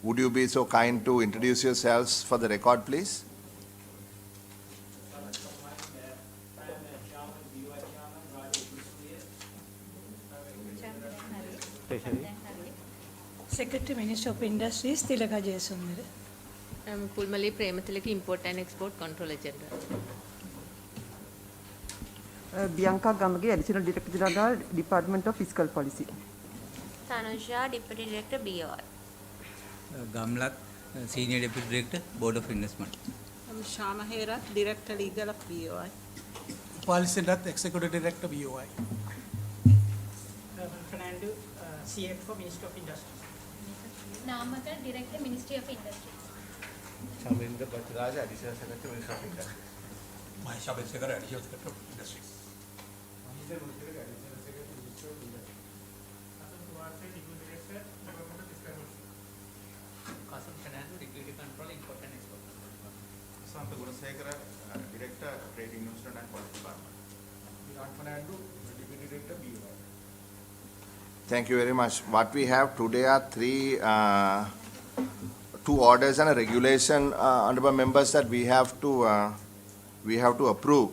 Would you be so kind to introduce yourselves for the record, please? Secretary Minister of Industries, Tilaka Jayasundara. Pulmali Premathilaki Import and Export Control Agenda. Bianca Gamage, Additional Director General, Department of Fiscal Policy. Tanusha, Deputy Director, BOI. Gamlak, Senior Deputy Director, Board of Investment. Shama Hera, Director Legal of BOI. Policy Duct, Executive Director, BOI. Fernando, CFO, Minister of Industry. Namaka, Director, Ministry of Industry. Shamindra Bhattacharya, Additional Secretary, Minister of Industry. Mahisha Sekar, Additional Secretary of Industry. Kasam Fernando, Deputy Control, Import and Export. Santa Gunasekara, Director, Trade Investment and Policy Department. Virat Fernando, Deputy Director, BOI. Thank you very much. What we have today are two orders and a regulation, honorable members, that we have to approve.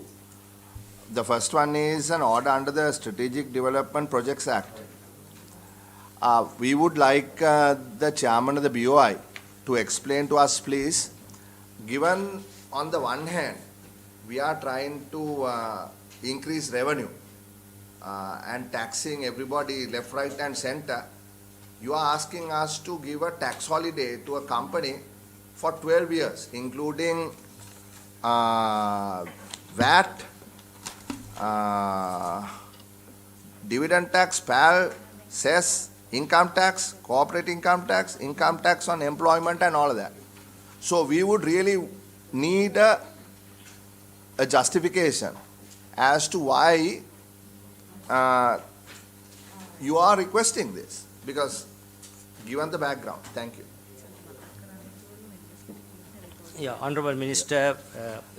The first one is an order under the Strategic Development Projects Act. We would like the chairman of the BOI to explain to us, please. Given on the one hand, we are trying to increase revenue and taxing everybody left, right and center, you are asking us to give a tax holiday to a company for 12 years, including VAT, dividend tax, PAL, cess, income tax, corporate income tax on employment and all of that. So we would really need a justification as to why you are requesting this, because given the background. Thank you. Yeah, Honorable Minister.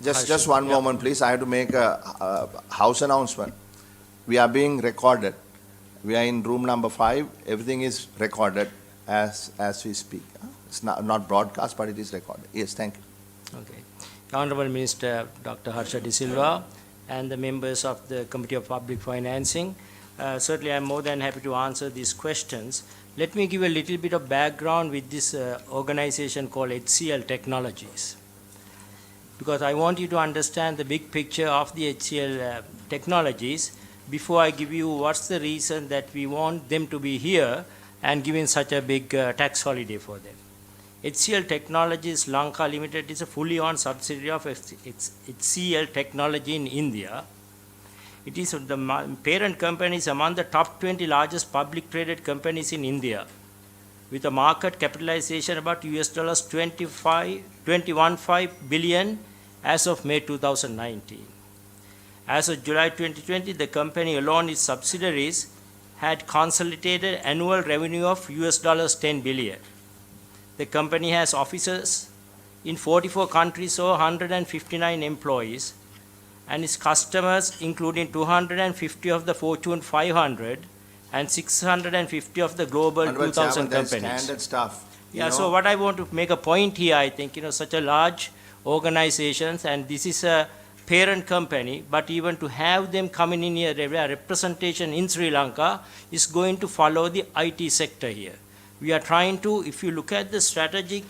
Just one moment, please. I have to make a house announcement. We are being recorded. We are in room number 5. Everything is recorded as we speak. It's not broadcast, but it is recorded. Yes, thank you. Okay. Honorable Minister Dr. Harsha De Silva and the members of the Committee of Public Financing, certainly I am more than happy to answer these questions. Let me give a little bit of background with this organization called HCL Technologies, because I want you to understand the big picture of the HCL Technologies before I give you what's the reason that we want them to be here and giving such a big tax holiday for them. HCL Technologies Lanka Limited is a fully owned subsidiary of HCL Technology in India. It is the parent company is among the top 20 largest public traded companies in India, with a market capitalization about $21.5 billion as of May 2019. As of July 2020, the company alone, its subsidiaries, had consolidated annual revenue of $10 billion. The company has offices in 44 countries, so 159 employees, and its customers, including 250 of the Fortune 500 and 650 of the global 2000 companies. Standard stuff. Yeah, so what I want to make a point here, I think, such a large organizations, and this is a parent company, but even to have them coming in here, their representation in Sri Lanka is going to follow the IT sector here. We are trying to, if you look at the strategic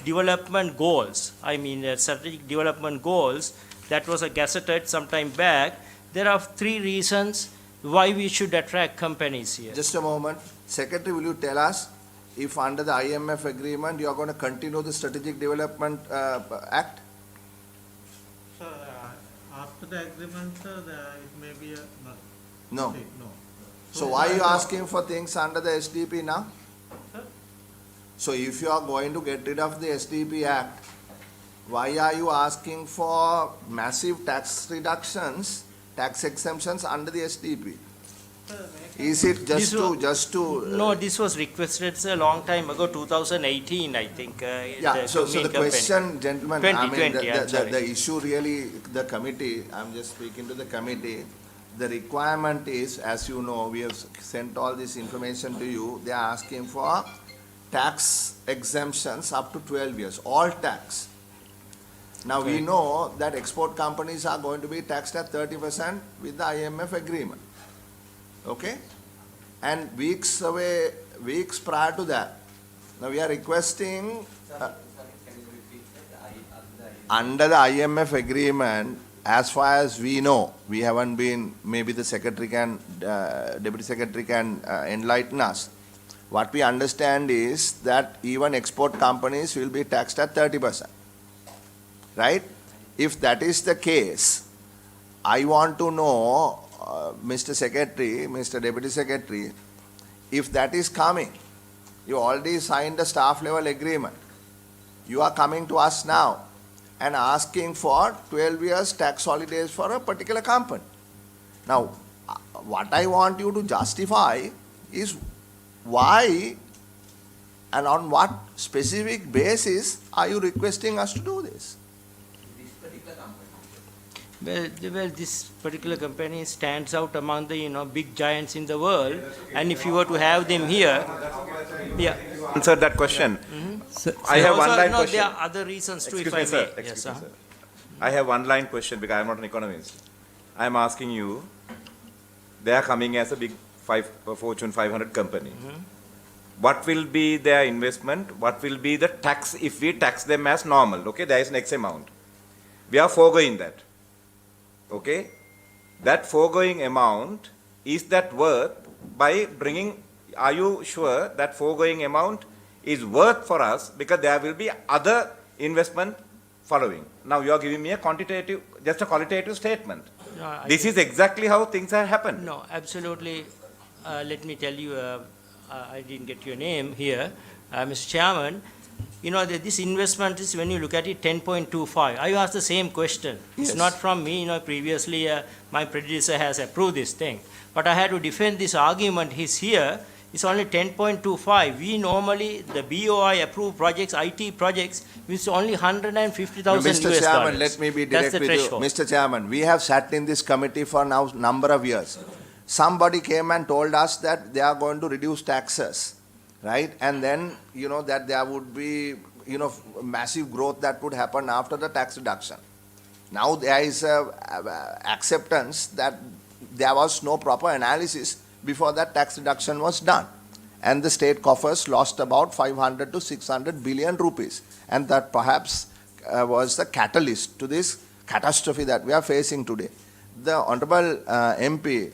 development goals, strategic development goals that was gazetted some time back, there are 3 reasons why we should attract companies here. Just a moment. Secretary, will you tell us if under the IMF agreement you are going to continue the Strategic Development Act? Sir, after the agreement, sir, it may be a No. no. So why are you asking for things under the SDP now? Sir? So if you are going to get rid of the SDP Act, why are you asking for massive tax reductions, tax exemptions under the SDP? Sir, Is it just to? No, this was requested a long time ago, 2018, I think. Yeah, so the question, gentlemen, 2020, the issue really, the committee, I'm just speaking to the committee, the requirement is, as you know, we have sent all this information to you, they are asking for tax exemptions up to 12 years, all tax. Now we know that export companies are going to be taxed at 30% with the IMF agreement. Okay? And weeks prior to that, now we are requesting under the IMF agreement, as far as we know, we haven't been, maybe the secretary can, deputy secretary can enlighten us. What we understand is that even export companies will be taxed at 30%. Right? If that is the case, I want to know, Mr. Secretary, Mr. Deputy Secretary, if that is coming, you already signed the staff level agreement. You are coming to us now and asking for 12 years tax holidays for a particular company. Now, what I want you to justify is why and on what specific basis are you requesting us to do this? Well, this particular company stands out among the big giants in the world, and if you were to have them here, yeah. Answer that question. I have one line question. There are other reasons too, if I may. Excuse me, sir. I have one line question because I am not an economist. I am asking you, they are coming as a big Fortune 500 company. What will be their investment? What will be the tax if we tax them as normal? Okay, there is an X amount. We are foregoing that. Okay, that foregoing amount, is that worth by bringing, are you sure that foregoing amount is worth for us because there will be other investment following? Now you are giving me a quantitative, just a qualitative statement. No, this is exactly how things have happened. No, absolutely. Let me tell you, I didn't get your name here, Mr. Chairman. This investment is, when you look at it, 10.25. I asked the same question. Yes. It's not from me. Previously my predecessor has approved this thing. But I had to defend this argument. He's here. It's only 10.25. We normally, the BOI approved projects, IT projects, it's only 150,000 US Mr. dollars. Chairman, let me be direct That's the with threshold. you. Mr. Chairman, we have sat in this committee for now number of years. Somebody came and told us that they are going to reduce taxes. Right? And then, that there would be, massive growth that would happen after the tax reduction. Now there is acceptance that there was no proper analysis before that tax reduction was done. And the state coffers lost about 500 to 600 billion rupees. And that perhaps was the catalyst to this catastrophe that we are facing today. The Honorable MP,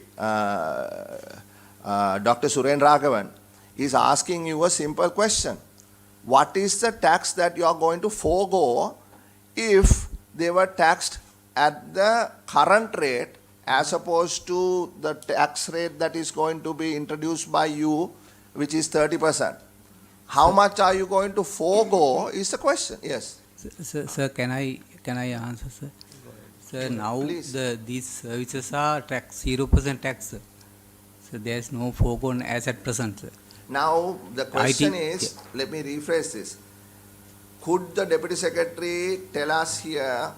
Dr. Suren Raghavan, is asking you a simple question. What is the tax that you are going to forego if they were taxed at the current rate as opposed to the tax rate that is going to be introduced by you, which is 30%? How much are you going to forego is the question. Yes. Sir, can I answer, sir? Sir, now these services are tax 0% tax, sir. So there is no foregone as at present, sir. Now, the question is, let me rephrase this. Could the Deputy Secretary tell us here,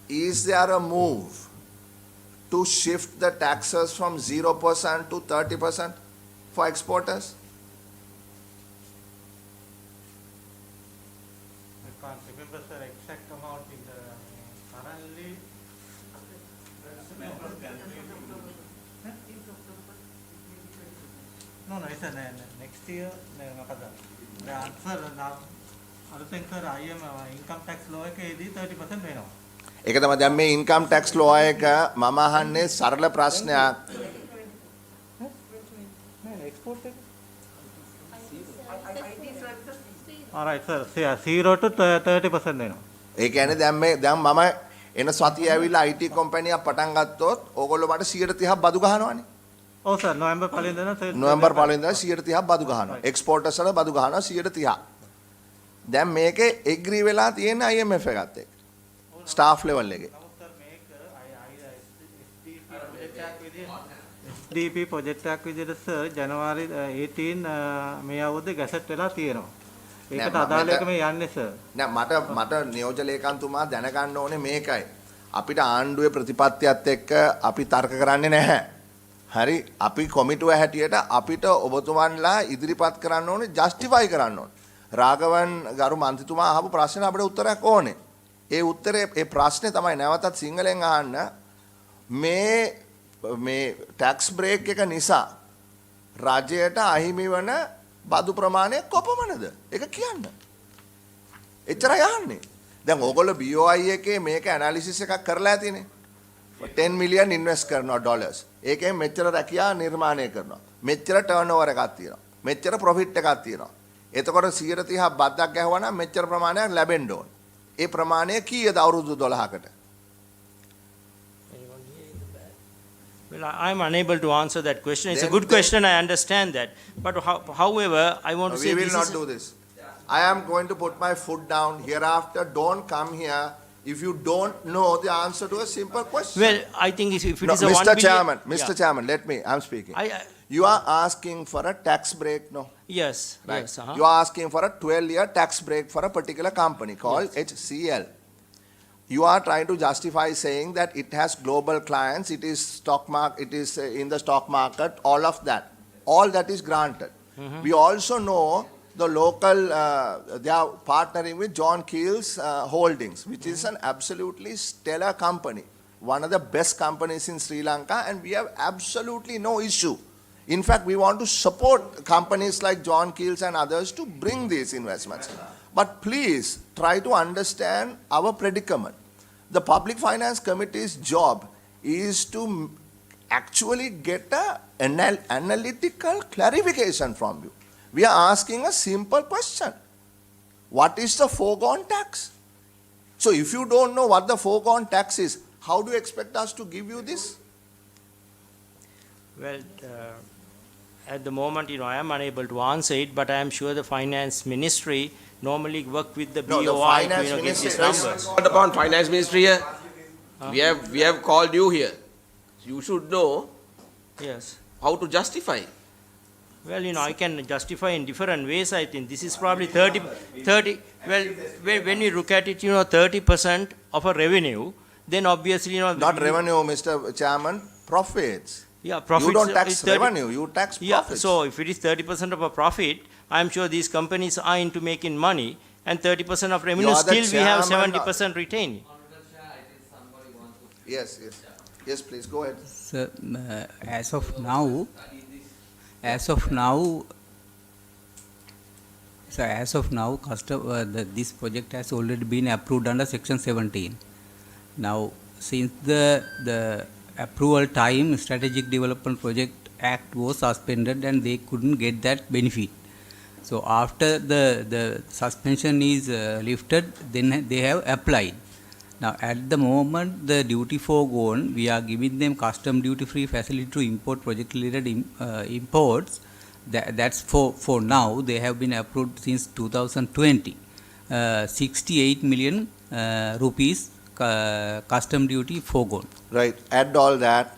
is there a move to shift the taxes from 0% to 30% for exporters? I can't remember the exact amount in the currently. No, it's next year. The answer now, I think sir, I am income tax law එක 30% වෙනවා. ඒක තමයි දැන් මේ income tax law එක මම අහන්නේ සරල ප්‍රශ්නයක්. All right, sir. 0 to 30% වෙනවා. ඒ කියන්නේ දැන් මම එන සතිය ඇවිල්ලා IT කම්පැනියක් පටන් ගත්තොත් ඕගොල්ලෝ මට 130ක් බදු ගහනවානේ. ඔව් සර්, නොවැම්බර් 1 වෙනිදා නොවැම්බර් 1 වෙනිදා 130ක් බදු ගහනවා. එක්ස්පෝර්ටර්ස් වල බදු ගහනවා 130ක්. දැන් මේකේ එග්‍රී වෙලා තියෙන IMF එකත් එක්ක. ස්ටාෆ් ලෙවල් එකේ. SDP ප්‍රොජෙක්ට් එකක් විදිහට සර් ජනවාරි 18 මේ අවුරුද්දේ ගැසට් වෙලා තියෙනවා. ඒකට අදාළ එක මේ යන්නේ සර්. නෑ මට නියෝජ්‍ය ලේකම්තුමා දැනගන්න ඕනේ මේකයි. අපිට ආණ්ඩුවේ ප්‍රතිපත්තියත් එක්ක අපි තර්ක කරන්නේ නැහැ. හරි අපි කොමිටුව හැටියට අපිට ඔබතුමන්ලා ඉදිරිපත් කරන්න ඕනේ ජස්ටිෆයි කරන්න ඕනේ. රාගවන් ගරු මන්ත්‍රීතුමා අහපු ප්‍රශ්නෙට අපිට උත්තරයක් ඕනේ. ඒ උත්තරේ ඒ ප්‍රශ්නේ තමයි නැවතත් සිංහලෙන් අහන්න. මේ ටැක්ස් බ්‍රේක් එක නිසා රජයට අහිමි වන බදු ප්‍රමාණය කොපමණද? ඒක කියන්න. එච්චරයි අහන්නේ. දැන් ඕගොල්ලෝ BOI එකේ මේක ඇනලිසිස් එකක් කරලා ඇතිනේ. 10 million ඉන්වෙස්ට් කරනවා ඩොලර්ස්. ඒකෙන් මෙච්චර රැකියා නිර්මාණය කරනවා. මෙච්චර ටර්නෝවර් එකක් තියෙනවා. මෙච්චර ප්‍රොෆිට් එකක් තියෙනවා. එතකොට 130ක් බද්දක් ගැහුවා නම් මෙච්චර ප්‍රමාණයක් ලැබෙන්න ඕන. ඒ ප්‍රමාණය කීයද අවුරුදු 12කට? Well, I am unable to answer that question. It's a good question, I understand that. But however, I want to say we will this not is do this. I am going to put my foot down. Hereafter, don't come here if you don't know the answer to a simple question. Well, I think if it No, is a 1 Mr. billion... Chairman, Mr. Yeah. Chairman, let me, I'm speaking. You are asking for a tax break, no? Yes, Right. yes. You are asking for a 12-year tax break for a particular company called HCL. You are trying to justify saying that it has global clients, it is it is in the stock market, all of that. All that is granted. We also know the local, they are partnering with John Keel's Holdings, which is an absolutely stellar company. One of the best companies in Sri Lanka, and we have absolutely no issue. In fact, we want to support companies like John Keel's and others to bring these investments. But please try to understand our predicament. The Public Finance Committee's job is to actually get an analytical clarification from you. We are asking a simple question. What is the foregone tax? So if you don't know what the foregone tax is, how do you expect us to give you this? Well, at the moment, I am unable to answer it, but I am sure the finance ministry normally work with the No, the BOI finance to get ministry these is- numbers. Called upon finance ministry here. We have called you here. You should know Yes. how to justify. Well, I can justify in different ways, I think. This is probably 30, well, when you look at it, 30% of a revenue, then obviously, Not revenue, Mr. Chairman, profits. Yeah, profits. You don't tax is 30 revenue, you tax Yeah, profits. so if it is 30% of a profit, I am sure these companies are into making money, and 30% of revenue, You are the still we have chairman, 70% retained. Yes, yes. Yes, please, go ahead. So, as of now, this project has already been approved under Section 17. Now, since the approval time, Strategic Development Project Act was suspended and they couldn't get that benefit. So, after the suspension is lifted, then they have applied. Now, at the moment, the duty foregone, we are giving them custom duty-free facility to import project-related imports. That's for now. They have been approved since 2020. 68 million rupees custom duty foregone. Right. Add all that.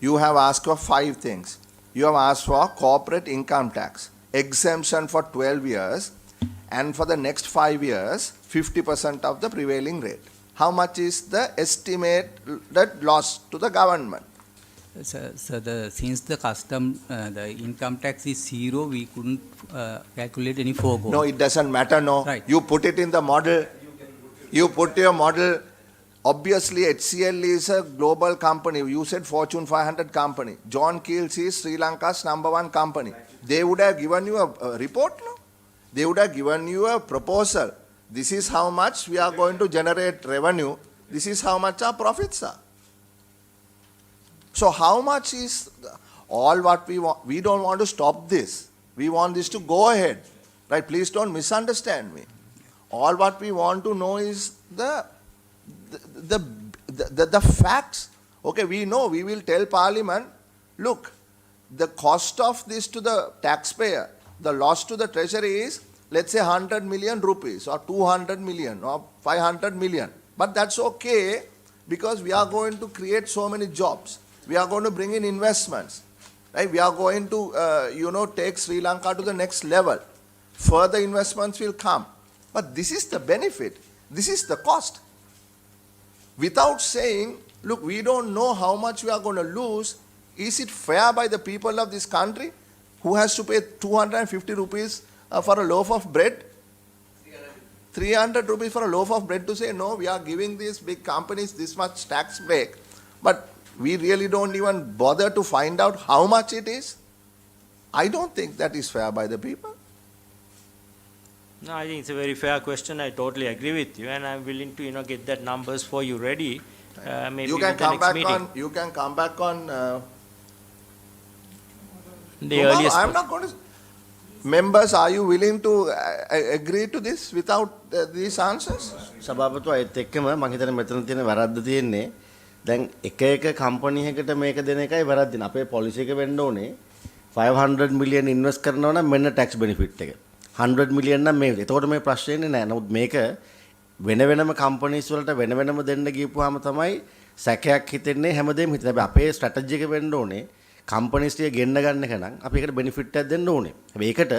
You have asked for 5 things. You have asked for corporate income tax, exemption for 12 years, and for the next 5 years, 50% of the prevailing rate. How much is the estimated loss to the government? So since the income tax is zero, we couldn't calculate any foregone. No, it doesn't matter, no. Right. You put it in the model. You put your model. Obviously, HCL is a global company. You said Fortune 500 company. John Keel's is Sri Lanka's #1 company. They would have given you a report, no? They would have given you a proposal. This is how much we are going to generate revenue. This is how much our profits are. So how much is all what we want? We don't want to stop this. We want this to go ahead. Right? Please don't misunderstand me. All what we want to know is the facts. Okay, we know, we will tell Parliament, look, the cost of this to the taxpayer, the loss to the treasury is, let's say 100 million rupees or 200 million or 500 million. But that's okay because we are going to create so many jobs. We are going to bring in investments. Right? We are going to, take Sri Lanka to the next level. Further investments will come. But this is the benefit. This is the cost. Without saying, look, we don't know how much we are going to lose, Is it fair by the people of this country who has to pay 250 rupees for a loaf of bread? 300 rupees for a loaf of bread to say, no, we are giving these big companies this much tax break, but we really don't even bother to find out how much it is? I don't think that is fair by the people. No, I think it's a very fair question. I totally agree with you, and I'm willing to, get that numbers for you ready. Maybe You can with the come next back meeting. on. You can come back on. The tomorrow. earliest. I'm not going to. Members, are you willing to agree to this without these answers? සභාපතිතුමා ඒත් එක්කම මම හිතන්නේ මෙතන තියෙන වැරද්ද තියෙන්නේ දැන් එක කම්පැනි එකකට මේක දෙන එකයි වැරද්දින. අපේ පොලිසි එක වෙන්න ඕනේ 500 මිලියන් ඉන්වෙස්ට් කරනවා නම් මෙන්න ටැක්ස් බෙනිෆිට් එක. 100 මිලියන් නම් මේ. එතකොට මේ ප්‍රශ්නේ නෑ. නමුත් මේක වෙන වෙනම කම්පැනිස් වලට වෙන වෙනම දෙන්න ගියපුවාම තමයි සැකයක් හිතෙන්නේ හැමදේම හිතෙන්නේ. හැබැයි අපේ ස්ට්‍රැටජි එක වෙන්න ඕනේ කම්පැනිස් ටික ගෙන්න ගන්න එක නම් අපි ඒකට බෙනිෆිට් එකක් දෙන්න ඕනේ. හැබැයි ඒකට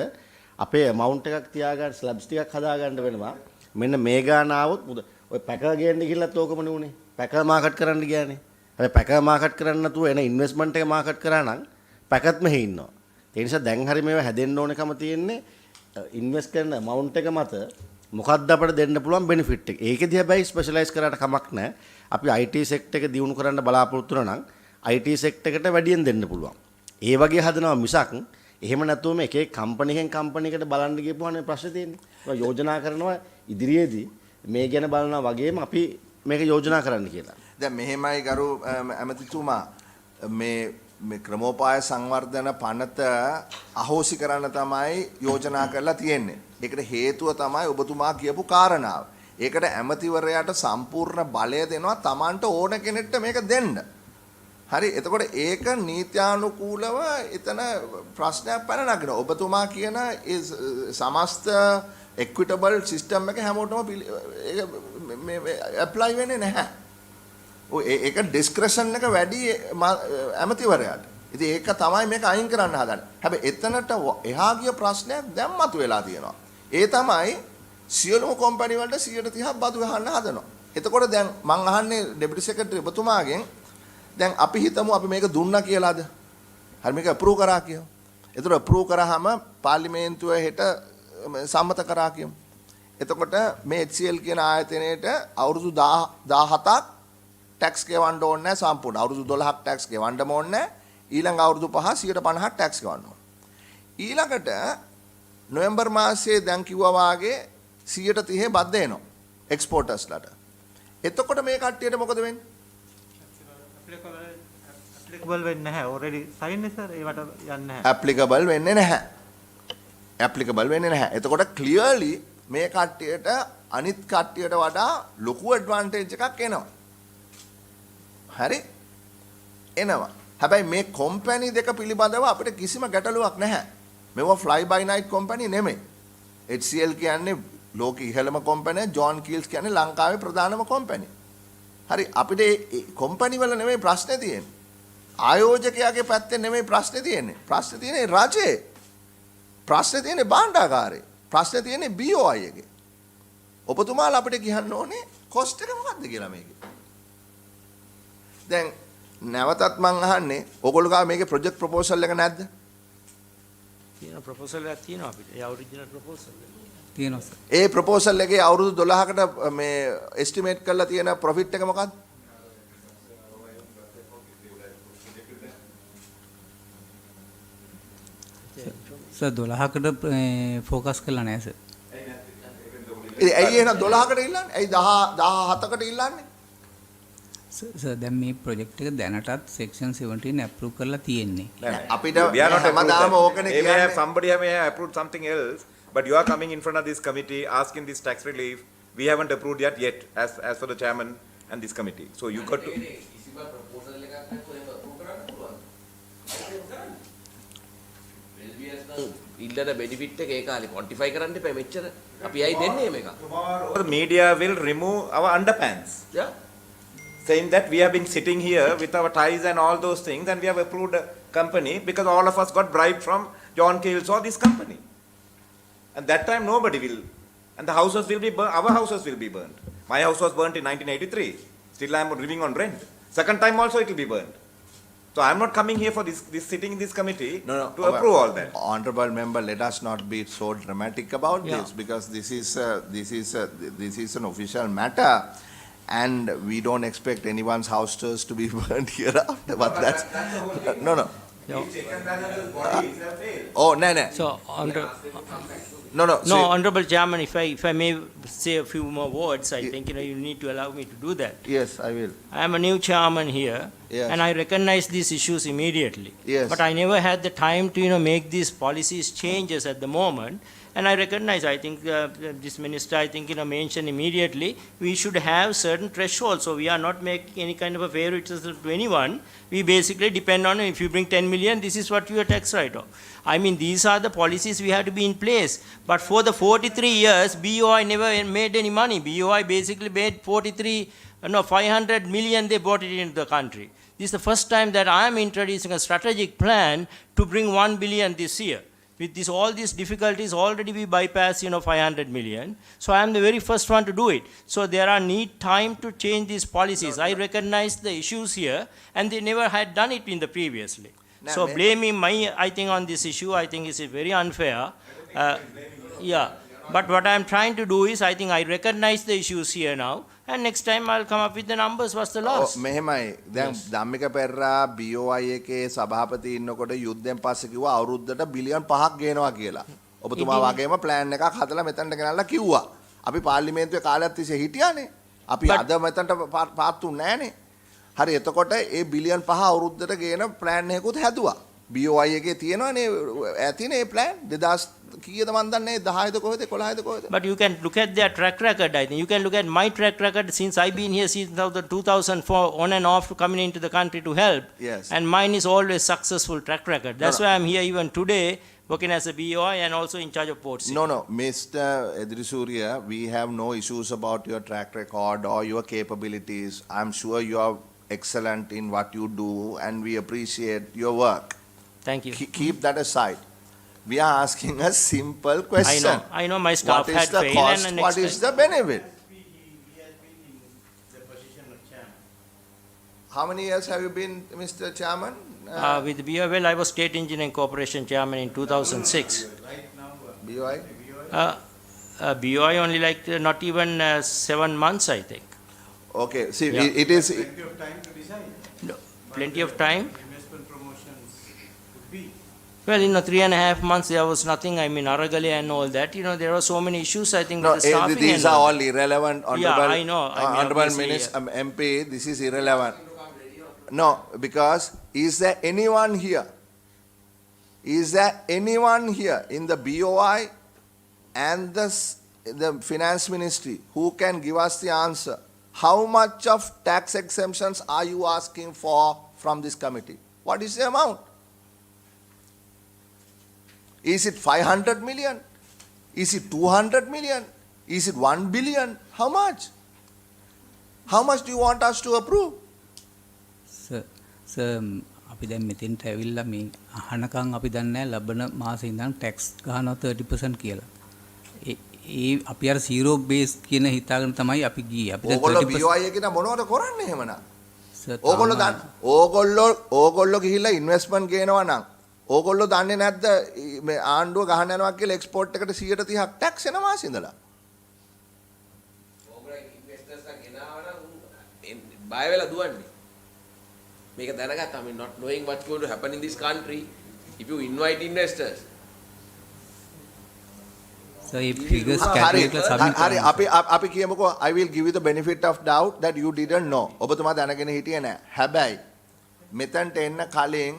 අපේ amount එකක් තියාගන්න ස්ලැබ්ස් ටිකක් හදාගන්න වෙනවා. මෙන්න මේ ගාන ආවොත් ඔය පැකර් ගේන්න ගිහිල්ලත් ඕකමනේ උනේ. පැකර් මාකට් කරන්න ගියානේ. හැබැයි පැකර් මාකට් කරන්න නැතුව එන ඉන්වෙස්ට්මන්ට් එක මාකට් කරා නම් පැකත් මෙහි ඉන්නවා. ඒ නිසා දැන් හරි මේව හැදෙන්න ඕනකම තියෙන්නේ ඉන්වෙස්ට් කරන amount එක මත මොකක්ද අපිට දෙන්න පුළුවන් බෙනිෆිට් එක. ඒකෙදි හැබැයි ස්පෙෂලායිස් කරාට කමක් නැහැ. අපි IT සෙක්ටර් එක දියුණු කරන්න බලාපොරොත්තු වෙනා නම් IT සෙක්ටර් එකට වැඩියෙන් දෙන්න පුළුවන්. ඒ වගේ හදනවා මිසක් එහෙම නැතුවම එක එක කම්පැනි එකෙන් කම්පැනි එකට බලන්න ගියපුවානේ ප්‍රශ්නේ තියෙන්නේ. ඒක යෝජනා කරනවා ඉදිරියේදී මේ ගැන බලනවා වගේම අපි මේක යෝජනා කරන්න කියලා. දැන් මෙහෙමයි ගරු ඇමතිතුමා මේ ක්‍රමෝපාය සංවර්ධන පනත අහෝසි කරන්න තමයි යෝජනා කරලා තියෙන්නේ. ඒකට හේතුව තමයි ඔබතුමා කියපු කාරණාව. ඒකට ඇමතිවරයාට සම්පූර්ණ බලය දෙනවා Tamanට ඕන කෙනෙක්ට මේක දෙන්න. හරි එතකොට ඒක නීත්‍යානුකූලව එතන ප්‍රශ්නයක් පැන නගිනවා. ඔබතුමා කියන ඒ සමස්ත equitable system එක හැමෝටම මේ apply වෙන්නේ නැහැ. ඔය ඒක discretion එක වැඩි ඇමතිවරයාට. ඉතින් ඒක තමයි මේක අයින් කරන්න හදන්නේ. හැබැයි එතනට එහා ගිය ප්‍රශ්නයක් දැන් මතුවලා තියෙනවා. ඒ තමයි සියලුම කම්පැනි වලට 130ක් බදු ගහන්න හදනවා. එතකොට දැන් මම අහන්නේ ඩෙපිටි සෙක්‍රටරි ඔබතුමාගෙන් දැන් අපි හිතමු අපි මේක දුන්නා කියලාද? හරි මේක අප්‍රූව් කරා කියමු. ඒතර අප්‍රූව් කරාම පාර්ලිමේන්තුව හෙට සම්මත කරා කියමු. එතකොට මේ HCL කියන ආයතනයේට අවුරුදු 17ක් ටැක්ස් ගෙවන්න ඕනේ නැහැ සම්පූර්ණ. අවුරුදු 12ක් ටැක්ස් ගෙවන්න ඕනේ නැහැ. ඊළඟ අවුරුදු 5 150ක් ටැක්ස් ගෙවන්න ඕනේ. ඊළඟට නොවැම්බර් මාසයේ දැන් කිව්වා වාගේ 130 බද්ද එනවා එක්ස්පෝර්ටර්ස්ලාට. එතකොට මේ කට්ටියට මොකද වෙන්නේ? ඇප්ලිකබල් වෙන්නේ නැහැ. ඔල්රෙඩි සයින් නේ සර්. ඒවට යන්නේ නැහැ. ඇප්ලිකබල් වෙන්නේ නැහැ. ඇප්ලිකබල් වෙන්නේ නැහැ. එතකොට ක්ලියර්ලි මේ කට්ටියට අනිත් කට්ටියට වඩා ලොකු ඇඩ්වාන්ටේජ් එකක් එනවා. හරි? එනවා. හැබැයි මේ කම්පැනි දෙක පිළිබඳව අපිට කිසිම ගැටලුවක් නැහැ. මේවා fly by night කම්පැනි නෙමෙයි. HCL කියන්නේ ලෝක ඉහළම කම්පැනි, ජෝන් කීල්ස් කියන්නේ ලංකාවේ ප්‍රධානම කම්පැනි. හරි අපිට මේ කම්පැනි වල නෙමෙයි ප්‍රශ්නේ තියෙන්නේ. ආයෝජකයාගේ පැත්තෙන් නෙමෙයි ප්‍රශ්නේ තියෙන්නේ. ප්‍රශ්නේ තියෙන්නේ රජයේ. ප්‍රශ්නේ තියෙන්නේ භාණ්ඩාගාරේ. ප්‍රශ්නේ තියෙන්නේ BOI එකේ. ඔබතුමාලා අපිට කියන්න ඕනේ කොස්ට් එක මොකක්ද කියලා මේකේ. දැන් නැවතත් මං අහන්නේ ඔයගොල්ලෝ ගාව මේකේ ප්‍රොජෙක්ට් ප්‍රොපෝසල් එක නැද්ද? තියෙන ප්‍රොපෝසල් එකක් තියෙනවා අපිට. ඒ ඔරිජිනල් ප්‍රොපෝසල් එක. තියෙනවා සර්. ඒ ප්‍රොපෝසල් එකේ අවුරුදු 12කට මේ එස්ටිමේට් කරලා තියෙන ප්‍රොෆිට් එක මොකක්ද? සර් 12කට ફોકસ කරලා නැහැ සර්. ඇයි එහෙනම් 12කට ඉල්ලන්නේ? ඇයි 17කට ඉල්ලන්නේ? සර් දැන් මේ ප්‍රොජෙක්ට් එක දැනටත් section 17 approve කරලා තියෙන්නේ. අපිට we are not හැමදාම approved. ඕකනේ They may have කියන්නේ. somebody may have approved something else, but you are coming in front of this committee asking this tax relief. We haven't approved yet as for the chairman and this committee. So you got to. ඉල්ලන benefit එක ඒ කාලේ quantify කරන්න එපා මෙච්චර. අපි ඇයි දෙන්නේ මේක? The media will remove our underpants. Yeah. Saying that we have been sitting here with our ties and all those things and we have approved a company because all of us got bribed from John Kales or this company. And that time nobody will. And the houses will be burnt. Our houses will be burnt. My house was burnt in 1983. Still I am living on rent. Second time also it will be burnt. So So I'm not coming here for this sitting in this committee No, no, to approve all that. Honorable member, let us not be so dramatic about Yeah. this, because this is an official matter, and we don't expect anyone's houses to be burned hereafter, but that's, no, no. Yeah. Oh, no, no, So, no, no. no, see, Honorable Chairman, if I may say a few more words, I think you need to allow me to do that. Yes, I will. I am a new chairman here, Yes. and I recognize these issues immediately. Yes. But I never had the time to, make these policies changes at the moment. And I recognize, I think, this minister, I think, mentioned immediately, we should have certain thresholds. So we are not making any kind of a favoritism to anyone. We basically depend on, if you bring 10 million, this is what your tax write-off. I mean, these are the policies we have to be in place. But for the 43 years, BOI never made any money. BOI basically made 500 million, they brought it into the country. This is the first time that I am introducing a strategic plan to bring 1 billion this year. With this, all these difficulties, already we bypass, 500 million. So I am the very first one to do it. So there are need time to change these policies. I recognize the issues here, and they never had done it in the previously. So blaming I think, on this issue, I think is very unfair. Yeah. But what I am trying to do is, I think I recognize the issues here now, and next time I'll come up with the numbers, what's the loss? මෙහෙමයි දැන් Dhammika Perera BOI එකේ සභාපති ඉන්නකොට යුද්ධයෙන් පස්සේ කිව්වා අවුරුද්දට billion 5ක් ගේනවා කියලා. ඔබතුමා වගේම ප්ලෑන් එකක් හදලා මෙතනට ගෙනල්ලා කිව්වා. අපි පාර්ලිමේන්තුවේ කාලයක් තිස්සේ හිටියානේ. අපි අද මෙතනට පාත්තු නෑනේ. හරි එතකොට ඒ බිලියන් 5 අවුරුද්දට ගේන ප්ලෑන් එකකුත් හැදුවා. BOI එකේ තියෙනවනේ ඇතිනේ ඒ ප්ලෑන් 2000 කීයද මන් දන්නේ 10ද කොහෙද 11ද කොහෙද. But you can look at their track record, I think. You can look at my track record since I've been here since 2004, on and off, coming into the country to help. Yes. And mine is always successful track record. That's why I'm here even today, working as a BOI and also in charge of ports. No, Mr. Edrisuriya, we have no issues about your track record or your capabilities. I'm sure you are excellent in what you do, and we appreciate your work. Thank you. Keep that aside. We are asking a simple question. I know my staff what had is the failed cost, and what is the benefit? How many years have you been, Mr. Chairman? With BOI, well, I was State Engineering Corporation Chairman in 2006. BOI? BOI only like not even 7 months, I think. Okay, see, Yeah. it is... Plenty of time to decide. No, plenty of time. Investment promotions could be. Well, 3.5 months, there was nothing. I mean, Aragali and all that. There are so many issues, I think, No, with the staffing. these are all irrelevant, Honorable, Yeah, I know. I mean, Honorable obviously, Minister, MP, this is irrelevant. No, because is there anyone here? Is there anyone here in the BOI and the Finance Ministry who can give us the answer? How much of tax exemptions are you asking for from this committee? What is the amount? Is it 500 million? Is it 200 million? Is it 1 billion? How much? How much do you want us to approve? Sir අපි දැන් මෙතෙන්ට ඇවිල්ලා මේ අහනකම් අපි දන්නේ නැහැ ලබන මාසේ ඉඳන් ටැක්ස් ගහනවා 30% කියලා. ඒ අපි අර zero base කියන හිතාගෙන තමයි අපි ගියේ. අපි දැන් ඕගොල්ලෝ BOI එකේ නම් මොනවද කරන්නේ එහෙමනම්? සර් ඕගොල්ලෝ ගිහිල්ලා ඉන්වෙස්ට්මන්ට් ගේනවා නම් ඕගොල්ලෝ දන්නේ නැද්ද මේ ආණ්ඩුව ගහන්න යනවා කියලා එක්ස්පෝර්ට් එකට 130ක් ටැක්ස් එනවා මාසෙ ඉඳලා. ඕගොල්ලෝ ඉන්වෙස්ටර්ස්ලා ගෙනාවා නම් බය වෙලා දුවන්නේ. මේක දැනගත්තා. I mean, not knowing what's going to happen in this country, if you invite investors. So if figures calculate submit හරි අපි කියමුකෝ I will give you the benefit of doubt that you didn't know. ඔබතුමා දැනගෙන හිටියේ නැහැ. හැබැයි මෙතනට එන්න කලින්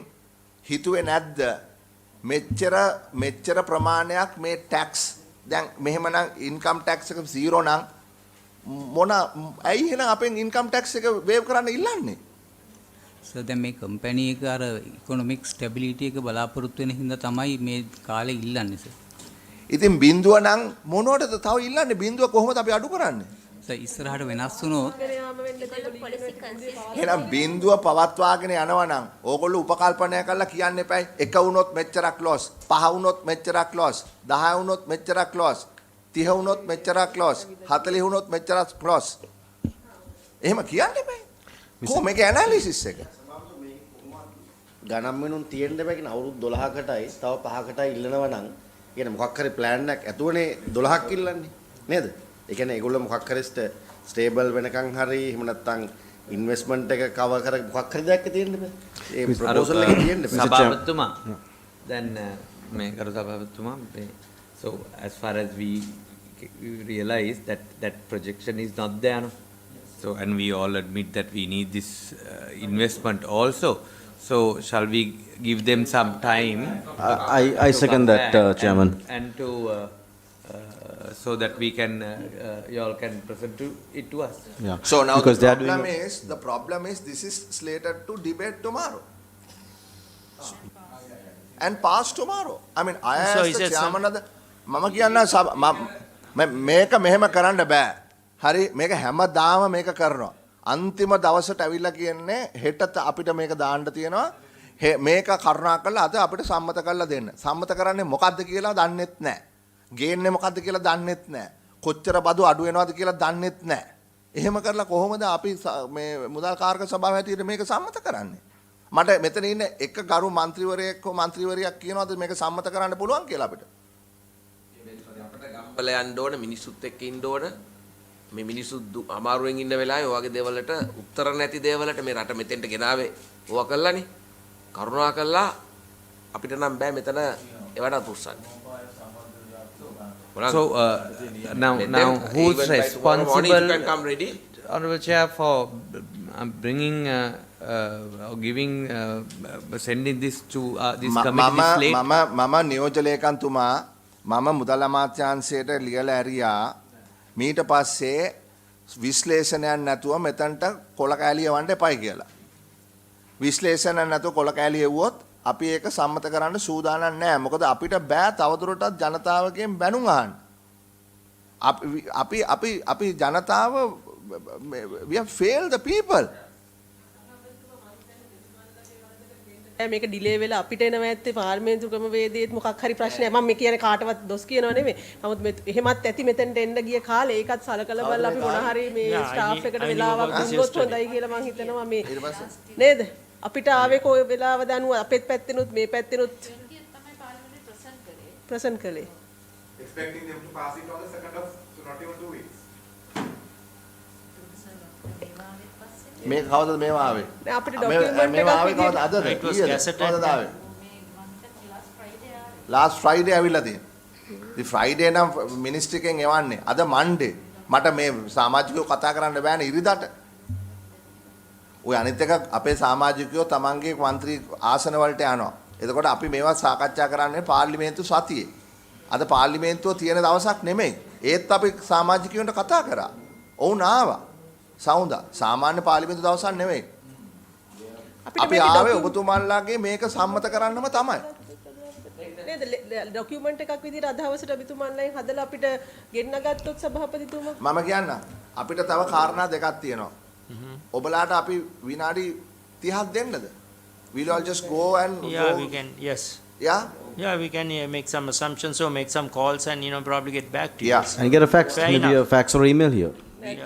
හිතුවේ නැද්ද මෙච්චර ප්‍රමාණයක් මේ ටැක්ස් දැන් මෙහෙමනම් ඉන්කම් ටැක්ස් එක 0 නම් මොන ඇයි එහෙනම් අපෙන් ඉන්කම් ටැක්ස් එක වේව් කරන්න ඉල්ලන්නේ? සර් දැන් මේ කම්පැනි එක අර ඉකොනොමික් ස්ටැබිලිටි එක බලාපොරොත්තු වෙන හින්දා තමයි මේ කාලේ ඉල්ලන්නේ සර්. ඉතින් බින්දුව නම් මොනවටද තව ඉල්ලන්නේ? බින්දුව කොහොමද අපි අඩු කරන්නේ? සර් ඉස්සරහට වෙනස් වුණොත් එහෙනම් බින්දුව පවත්වාගෙන යනවා නම් ඕගොල්ලෝ උපකල්පනය කරලා කියන්න එපායි. 1 වුණොත් මෙච්චරක් ලොස්, 5 වුණොත් මෙච්චරක් ලොස්, 10 වුණොත් මෙච්චරක් ලොස්, 30 වුණොත් මෙච්චරක් ලොස්, 40 වුණොත් මෙච්චරක් ලොස්. එහෙම කියන්න එපායි. කොහොම මේකේ ඇනලිසිස් එක? ගණන් මිනුම් තියෙන්න බෑ කියන අවුරුදු 12කටයි තව 5කටයි ඉල්ලනවා නම් කියන මොකක් හරි ප්ලෑන් එකක් ඇතුවනේ 12ක් ඉල්ලන්නේ නේද? ඒ කියන්නේ ඒගොල්ලෝ මොකක් හරි ස්ටේබල් වෙනකන් හරි එහෙම නැත්නම් ඉන්වෙස්ට්මන්ට් එක කවර් කර මොකක් හරි දෙයක් තියෙන්න බෑ. ඒ ප්‍රොපෝසල් එකේ තියෙන්න බෑ. සභාපතිතුමා දැන් මේ කරු සභාපතිතුමා so as far as we realize that projection is not there, no? So and we all admit that we need this investment also. So shall we give them some time? I second that, Chairman. And to so that we can you all can present it to us. Yeah. So now because the problem is this is slated to debate tomorrow and pass tomorrow. I mean, I So as is the it chairman of the මම කියන්න මේක මෙහෙම කරන්න බෑ. හරි මේක හැමදාම මේක කරනවා. අන්තිම දවසට ඇවිල්ලා කියන්නේ හෙට අපිට මේක දාන්න තියෙනවා. මේක කරුණා කරලා අද අපිට සම්මත කරලා දෙන්න. සම්මත කරන්නේ මොකද්ද කියලා දන්නෙත් නැහැ. ගේන්නේ මොකද්ද කියලා දන්නෙත් නැහැ. කොච්චර බදු අඩු වෙනවද කියලා දන්නෙත් නැහැ. එහෙම කරලා කොහොමද අපි මේ මුදල් කාර්ක සභාව හැටියට මේක සම්මත කරන්නේ? මට මෙතන ඉන්න එක ගරු මන්ත්‍රීවරයෙක් හෝ මන්ත්‍රීවරියක් කියනවාද මේක සම්මත කරන්න පුළුවන් කියලා අපිට? ගම්වල යන්න ඕන මිනිස්සුත් එක්ක ඉන්න ඕන. මේ මිනිස්සු අමාරුවෙන් ඉන්න වෙලාවේ ඔය වගේ දේවල්වලට උත්තර නැති දේවල්වලට මේ රට මෙතෙන්ට ගෙනාවේ ඕවා කළානේ. කරුණා කළා අපිට නම් බෑ මෙතන ඒවට උත්සන්න. So now who's responsible, Honorable Chair, for bringing or giving sending this to this committee this late? මම නියෝජනයකන්තුමා මම මුදල් අමාත්‍යාංශයට ලියලා ඇරියා මීට පස්සේ විශ්ලේෂණයක් නැතුව මෙතනට කොළ කෑලි යවන්න එපයි කියලා. විශ්ලේෂණයක් නැතුව කොළ කෑලි එවුවොත් අපි ඒක සම්මත කරන්න සූදානම් නැහැ. මොකද අපිට බෑ තවදුරටත් ජනතාවගෙන් බැනුම් අහන්න. අපි ජනතාව we have failed the people. මේක ඩිලේ වෙලා අපිට එනවා ඇත්තේ පාර්ලිමේන්තු ක්‍රමවේදයේත් මොකක් හරි ප්‍රශ්නයක්. මම මේ කියන්නේ කාටවත් දොස් කියනව නෙමෙයි. නමුත් එහෙමත් ඇති මෙතෙන්ට එන්න ගිය කාලේ ඒකත් සලකලා බලලා අපි මොන හරි මේ ස්ටාෆ් එකට වෙලාවක් දුන්නොත් හොඳයි කියලා මම හිතනවා මේ නේද? අපිට ආවේ කොයි වෙලාවද අනුව අපෙත් පැත්තෙනුත් මේ පැත්තෙනුත් ප්‍රසන්ට් කළේ. Expecting them to pass it on the 2nd of, so not even 2 weeks. මේ කවදද මේවා ආවේ? දැන් අපිට ડોකියුමන්ට් මේවා ආවේ එකක් කවදද? අදද? It was gazetted. කවදද ආවේ? last Friday ඇවිල්ලා තියෙනවා. ඉතින් Friday නම් මිනිස්ට්‍රි එකෙන් එවන්නේ. අද Monday. මට මේ සමාජිකයෝ කතා කරන්න බෑනේ ඉරිදාට. ඔය අනිත් එක අපේ සමාජිකයෝ තමන්ගේ മന്ത്രി ආසන වලට යනවා. එතකොට අපි මේවා සාකච්ඡා කරන්නේ පාර්ලිමේන්තු සතියේ. අද පාර්ලිමේන්තුව තියෙන දවසක් නෙමෙයි. ඒත් අපි සමාජිකයන්ට කතා කරා. ඔවුන් ආවා. සවුන්දා සාමාන්‍ය පාර්ලිමේන්තු දවසක් නෙමෙයි. අපි ආවේ ඔබතුමාලාගේ මේක සම්මත කරන්නම තමයි. නේද ડોකියුමන්ට් එකක් විදිහට අදහවසට ඔබතුමාලාගෙන් හදලා අපිට ගෙන්න ගත්තොත් සභාපතිතුමා මම කියන්න අපිට තව කාරණා දෙකක් තියෙනවා. ඔබලාට අපි විනාඩි 30ක් දෙන්නද? We'll all just go and Yeah, we can. Yes. Yeah? Yeah, we can make some assumptions or make some calls and probably get back to you. Yeah. And get a fax, Fair maybe enough. a fax or email here.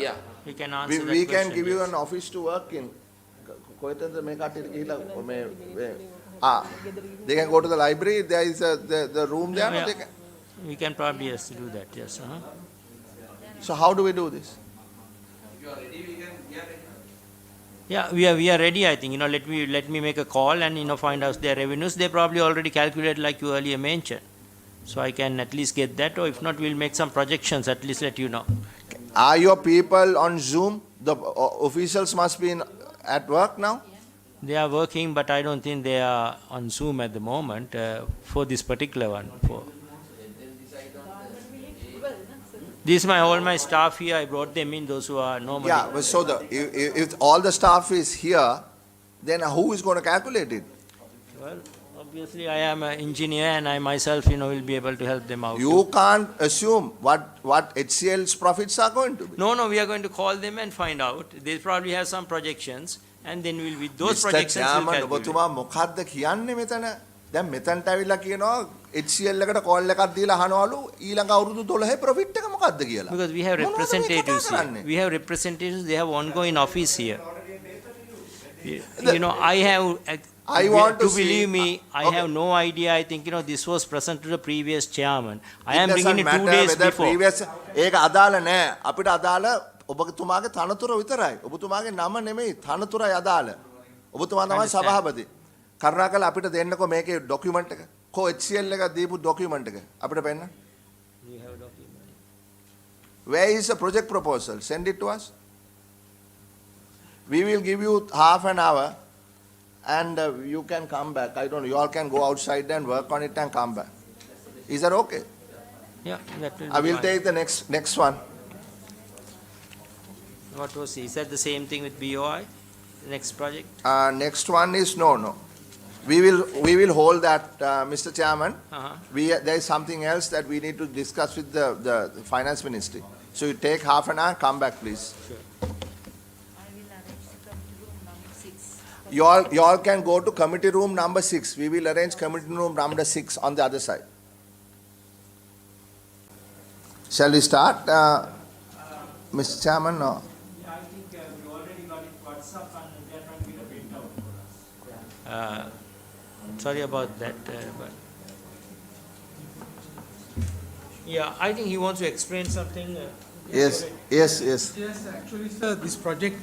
Yeah. We can answer that We can question, give you yes. an office to work in. කොහෙටද මේ කට්ටියට ගිහිලා මේ they can go to the library, there is the room there. Yeah, No, they can. We can probably yes do that. Yes. So how do we do this? Yeah, we are ready. I think let me make a call and find out their revenues. They probably already calculated like you earlier mentioned. So I can at least get that, or if not, we'll make some projections. At least let you know. Are your people on Zoom? The officials must be at work now. They are working, but I don't think they are on Zoom at the moment for this particular one. This is all my staff here. I brought them in. Those who are normally. Yeah, but so if all the staff is here, then who is going to calculate it? Well, obviously I am an engineer, and I myself, will be able to help them out. You can't assume what HCL's profits are going to be. No, we are going to call them and find out. They probably have some projections, and then we'll with those projections we'll calculate. ඔබතුමා මොකද්ද කියන්නේ මෙතන? දැන් මෙතනට ඇවිල්ලා කියනවා HCL එකට call එකක් දීලා අහනවලු ඊළඟ අවුරුදු 12 ප්‍රොෆිට් එක මොකද්ද කියලා. Because we have representatives here. We have representatives. They have ongoing office here. I have I want to believe see. me, I Okay. have no idea. I think, this was present to the previous chairman. I It am bringing doesn't it 2 matter days whether before. previous ඒක අදාළ නෑ. අපිට අදාළ ඔබතුමාගේ තනතුර විතරයි. ඔබතුමාගේ නම නෙමෙයි තනතුරයි අදාළ. ඔබතුමා තමයි Understand. සභාපති. කරුණාකරලා අපිට දෙන්නකෝ මේකේ ડોකියුමන්ට් එක. කො HCL එක දීපු ડોකියුමන්ට් එක. අපිට පෙන්න. We have a document. Where is the project proposal? Send it to us. We will give you half an hour and you can come back. I don't know. You all can go outside and work on it and come back. Is that okay? Yeah, that will I be will fine. take the next one. What was, is that the same thing with BOI? The next project? Next one is no. We will hold that, Mr. Chairman. Uh-huh. There is something else that we need to discuss with the finance ministry. So you take half an hour, come back, please. You all can go to committee room number 6. We will arrange committee room number 6 on the other side. Shall we start, Mr. Chairman? No. I think we already got it WhatsApp and they are trying to get a printout for us. Sorry about that, but yeah, I think he wants to explain something. Yes. Yes, actually, sir, this project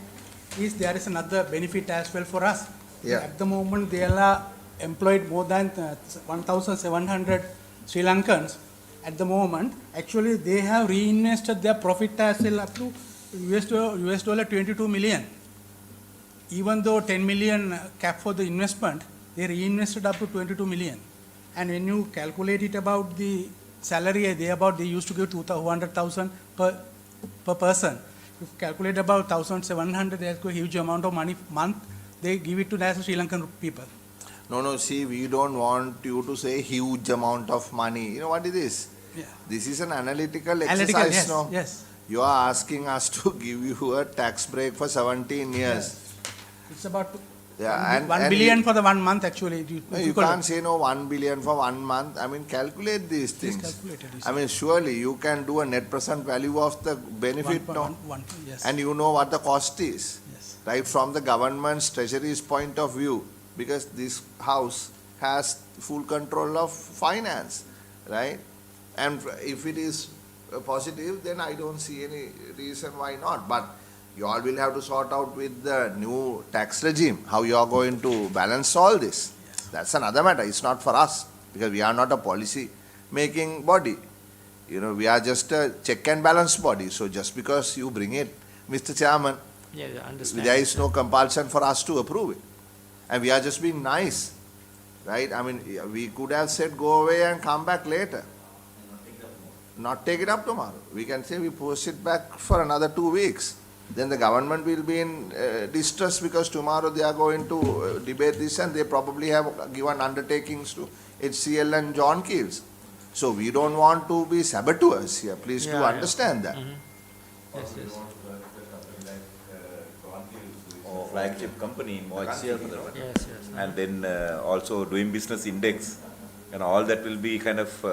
there is another benefit as well for us. Yeah. At the moment, they are employed more than 1,700 Sri Lankans. At the moment, actually, they have reinvested their profit as well up to US dollar 22 million. Even though 10 million cap for the investment, they reinvested up to 22 million. And when you calculate it about the salary, they used to give 200,000 per person. If you calculate about 1,700, there's a huge amount of money month. They give it to the Sri Lankan people. No, see, we don't want you to say huge amount of money. You know what it is? Yeah. This is an analytical Analytical, exercise, yes, no? yes. You are asking us to give you a tax break for 17 years. It's about Yeah, and 1 billion for the 1 month actually. No, you can't say no 1 billion for 1 month. I mean, calculate these things. calculated, yes. I mean, surely you can do a net present value of the benefit, no? Yes. And you know what the cost is, Yes. right? From the government's treasury's point of view, because this house has full control of finance, right? And if it is positive, then I don't see any reason why not. But you all will have to sort out with the new tax regime, how you are going to balance all this. Yes. That's another matter. It's not for us, because we are not a policy making body. You know, we are just a check and balance body. So just because you bring it, Mr. Chairman, Yeah, I understand. there is no compulsion for us to approve it. And we are just being nice, right? I mean, we could have said go away and come back later. Not take it up tomorrow. We can say we push it back for another 2 weeks. Then the government will be in distress, because tomorrow they are going to debate this, and they probably have given undertakings to HCL and John Keels. So we don't want to be saboteurs here. Please do understand that. Yes, yes. Or flagship company in the country. Yes, yes. And then also doing business index, and all that will be kind of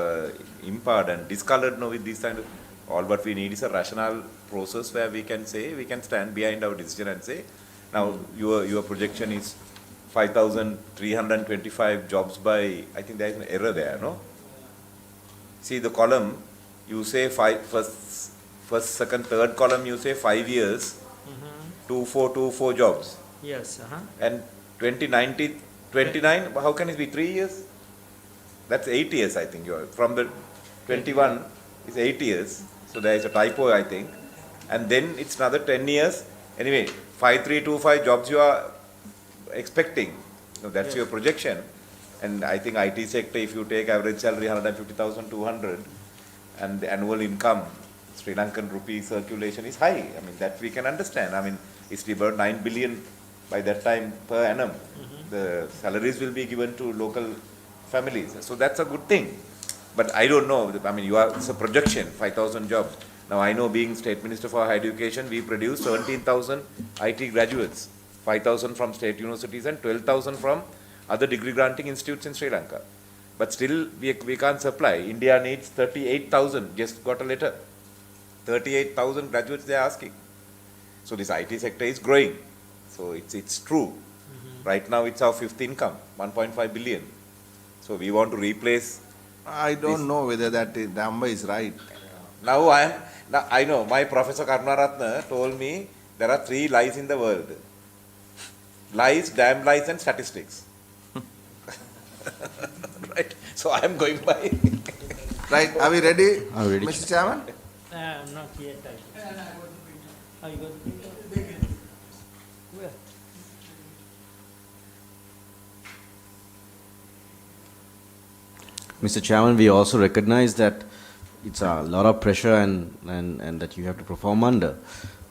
impaired and discolored now with these kind of. All what we need is a rational process where we can say, we can stand behind our decision and say, now your projection is 5,325 jobs by, I think there is an error there, no? See the column, you say first, second, third column you say 5 years, 2424 jobs. Yes, And 29, how can it be 3 years? That's 8 years, I think. From the 21 is 8 years. So there is a typo, I think. And then it's another 10 years. Anyway, 5325 jobs you are expecting. So that's your projection. And I think IT sector, if you take average salary 150,200 and the annual income, Sri Lankan rupee circulation is high. I mean, that we can understand. I mean, it's about 9 billion by that time per annum. The salaries will be given to local families. So that's a good thing. But I don't know. I mean, it's a projection, 5,000 jobs. Now, I know being State Minister for Higher Education, we produced 17,000 IT graduates, 5,000 from state universities and 12,000 from other degree granting institutes in Sri Lanka. But still, we can't supply. India needs 38,000, just got a letter. 38,000 graduates they are asking. So this IT sector is growing. So it's true. Right now it's our fifth income, 1.5 billion. So we want to replace. I don't know whether that number is right. Now I know, my Professor Karunaratne told me there are 3 lies in the world. Lies, damn lies and statistics. Right, so I am going by. Right, are we ready, Are we ready? Mr. Chairman? Not yet. Are you got the printer? Where? Mr. Chairman, we also recognize that it's a lot of pressure and that you have to perform under.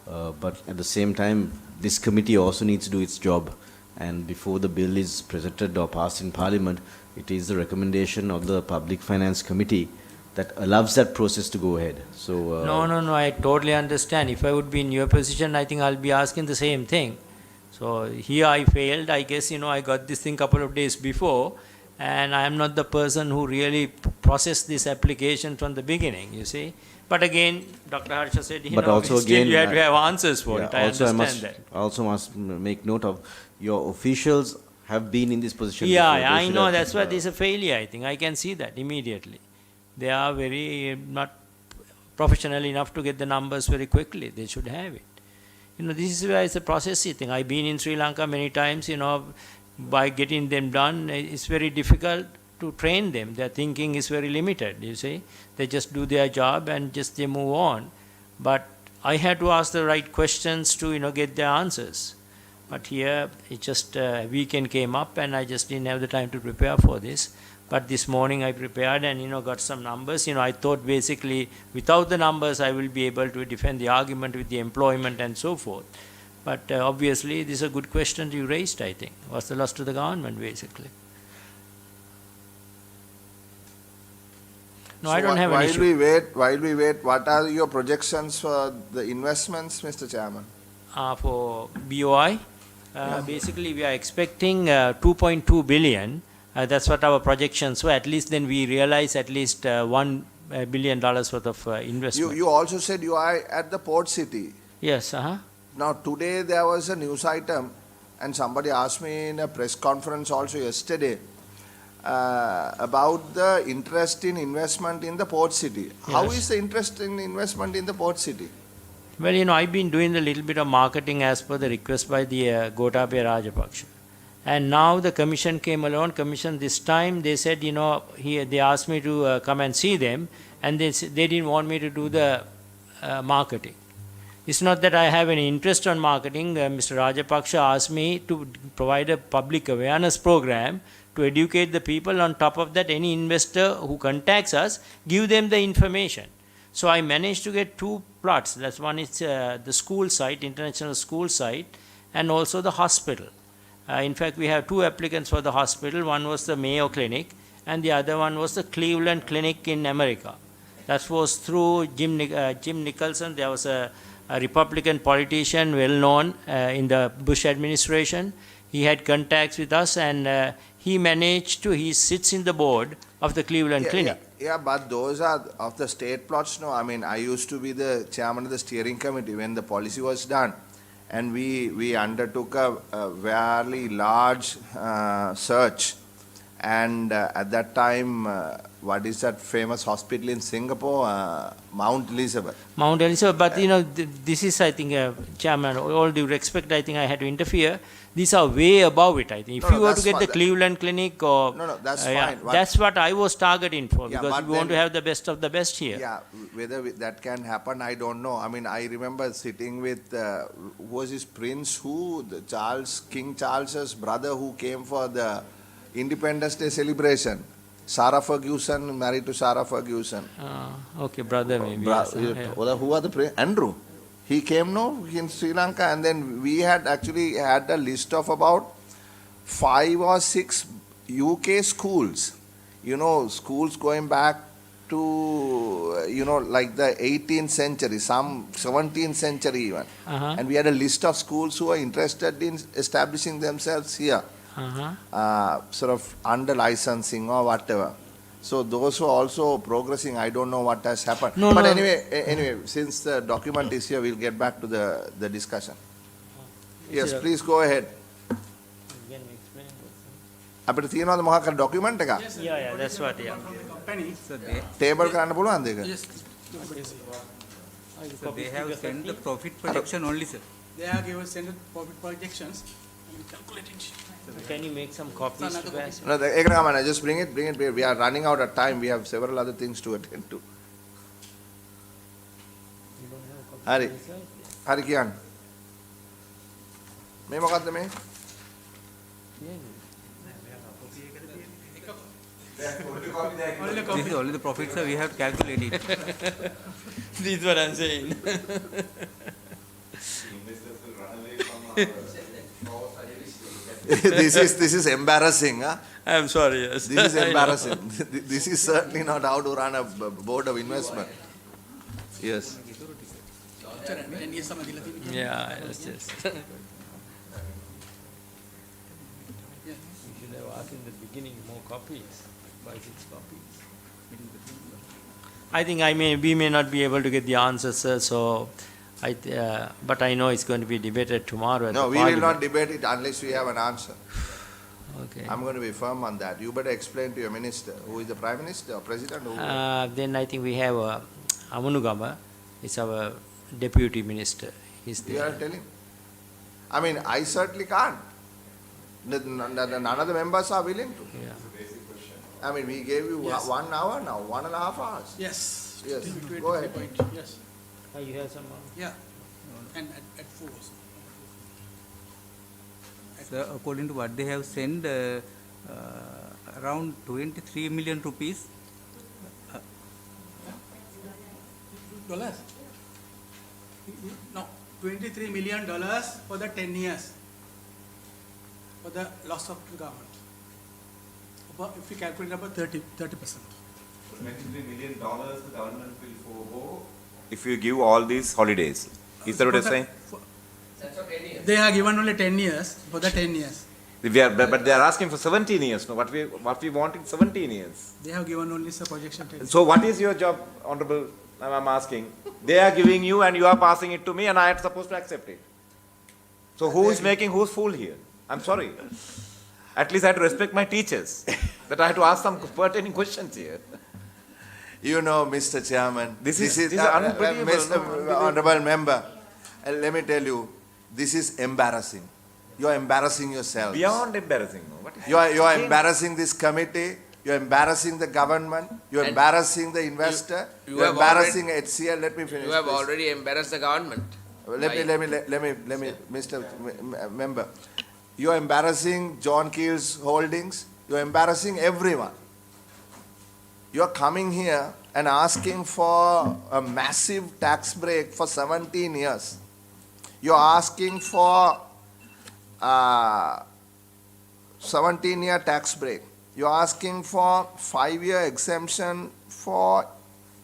But at the same time, this committee also needs to do its job. And before the bill is presented or passed in Parliament, it is the recommendation of the Public Finance Committee that allows that process to go ahead. So No, I totally understand. If I would be in your position, I think I'll be asking the same thing. So here I failed. I guess, I got this thing couple of days before, and I am not the person who really processed this application from the beginning, you see. But again, Dr. Harsha said, but also still again, you have to have answers for it. I also understand that. I also must make note of your officials have been in this position. Yeah, before. They I should know. have, That's why there's a failure, I think. I can see that immediately. They are very not professional enough to get the numbers very quickly. They should have it. This is why it's a processy thing. I've been in Sri Lanka many times, by getting them done, it's very difficult to train them. Their thinking is very limited, you see. They just do their job and just they move on. But I had to ask the right questions to, get their answers. But here, it just weekend came up and I just didn't have the time to prepare for this. But this morning I prepared and, got some numbers. I thought basically without the numbers I will be able to defend the argument with the employment and so forth. But obviously this is a good question you raised, I think. What's the loss to the government, basically? No, So I don't have an issue. While we wait, what are your projections for the investments, Mr. Chairman? For BOI, basically we are expecting 2.2 billion. That's what our projections were. At least then we realize at least $1 billion worth of investment. You also said you are at the port city. Yes, Now today there was a news item and somebody asked me in a press conference also yesterday about the interest in investment in the port city. How Yes. is the interest in investment in the port city? Well, I've been doing a little bit of marketing as per the request by the Gotabaya Rajapaksa. And now the commission came along. Commission this time, they said, they asked me to come and see them, and they didn't want me to do the marketing. It's not that I have any interest on marketing. Mr. Rajapaksa asked me to provide a public awareness program to educate the people. On top of that, any investor who contacts us, give them the information. So I managed to get 2 plots. That's one is the school site, international school site, and also the hospital. In fact, we have 2 applicants for the hospital. One was the Mayo Clinic, and the other one was the Cleveland Clinic in America. That was through Jim Nicholson. There was a Republican politician, well known in the Bush administration. He had contacts with us, and he sits in the board of the Cleveland Clinic. Yeah, but those are of the state plots. No, I mean, I used to be the chairman of the steering committee when the policy was done. And we undertook a very large search. And at that time, what is that famous hospital in Singapore? Mount Elizabeth. Mount Elizabeth, but this is, I think, Chairman, all due respect, I think I had to interfere. These are way above it, I think. If you were to get the Cleveland Clinic or... No, that's fine. That's what I was targeting for, Yeah, because we want to have the best of the best here. Yeah, whether that can happen, I don't know. I mean, I remember sitting with, who was his prince, King Charles's brother who came for the Independence Day celebration. Sarah Ferguson, married to Sarah Ferguson. Okay, brother maybe. Yes, Who are the prince? Andrew. He came in Sri Lanka, and then we had actually had a list of about 5 or 6 UK schools. Schools going back to, like the 18th century, some 17th century even. And we had a list of schools who are interested in establishing themselves here, sort of under licensing or whatever. So those who are also progressing, I don't know what has happened. Anyway, since the document is here, we'll get back to the discussion. Yes, please go ahead. අපිට තියෙනවද මොකක් හරි document එකක්? Yeah, yeah, that's what, yeah. Company. Table කරන්න පුළුවන්ද ඒක? Yes. So they have sent the profit projection only, sir. They have given sent profit projections and calculated. Can you make some copies to pass? No, ඒක නෑ, just bring it. We are running out of time. We have several other things to attend to. හරි. හරි කියන්න. මේ මොකද්ද මේ? This is only the profit, sir. We have calculated. This is what I'm saying. This is embarrassing, huh? I'm sorry, yes. This is embarrassing. This is certainly not how to run a board of investment. Yes. Yeah, yes, yes. You should have asked in the beginning more copies, 5-6 copies. I think we may not be able to get the answers, sir, so but I know it's going to be debated tomorrow at No, the we will not Parliament. debate it unless we have an answer. Okay. I'm going to be firm on that. You better explain to your minister, who is the Prime Minister or President. Then I think we have Amunugama, is our Deputy Minister. He's You there. are telling. I mean, I certainly can't. None of the members are willing to. Yeah. I mean, we gave you Yes. 1 hour now, 1.5 hours. Yes. Yes. 20 Go ahead. point. Yes. You have some? Yeah. And at 4. Sir, according to what they have sent, around 23 million rupees. Dollars? No, $23 million for the 10 years for the loss of the government. If we calculate about 30%. $23 million the government will forego if you give all these holidays. Is that what you're saying? They have given only 10 years for the 10 years. But they are asking for 17 years. No, what we want is 17 years. They have given only some projection 10 years. So what is your job, Honorable? I'm asking. They are giving you and you are passing it to me and I am supposed to accept it. So who is making who's fool here? I'm sorry. At least I have to respect my teachers. That I have to ask some pertaining questions here. You know, Mr. Chairman, This is unbelievable. Mr. No? Honorable Member, let me tell you, this is embarrassing. You are embarrassing yourself. Beyond embarrassing. No? What is You are embarrassing this committee. You are embarrassing the government. You are And embarrassing the investor. you You are have embarrassing HCL. Let me finish. You have please. already embarrassed the government. Let me, Mr. Member. You are embarrassing John Keel's holdings. You are embarrassing everyone. You are coming here and asking for a massive tax break for 17 years. You are asking for 17-year tax break. You are asking for 5-year exemption for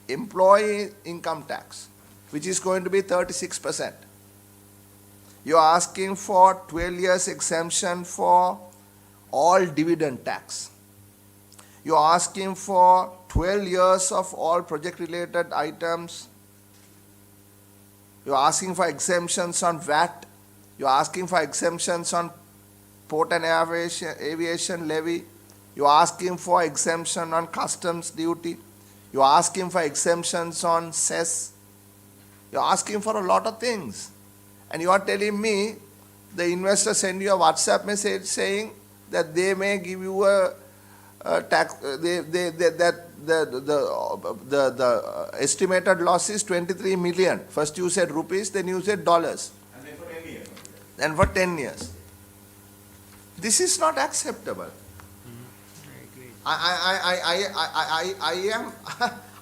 employee income tax, which is going to be 36%. You are asking for 12 years exemption for all dividend tax. You are asking for 12 years of all project-related items. You are asking for exemptions on VAT. You are asking for exemptions on port and aviation levy. You are asking for exemption on customs duty. You are asking for exemptions on cess. You are asking for a lot of things. And you are telling me the investor send you a WhatsApp message saying that they may give you a tax, the estimated loss is 23 million. First you said rupees, then you said dollars. And then for 10 years. And for 10 years. This is not acceptable. I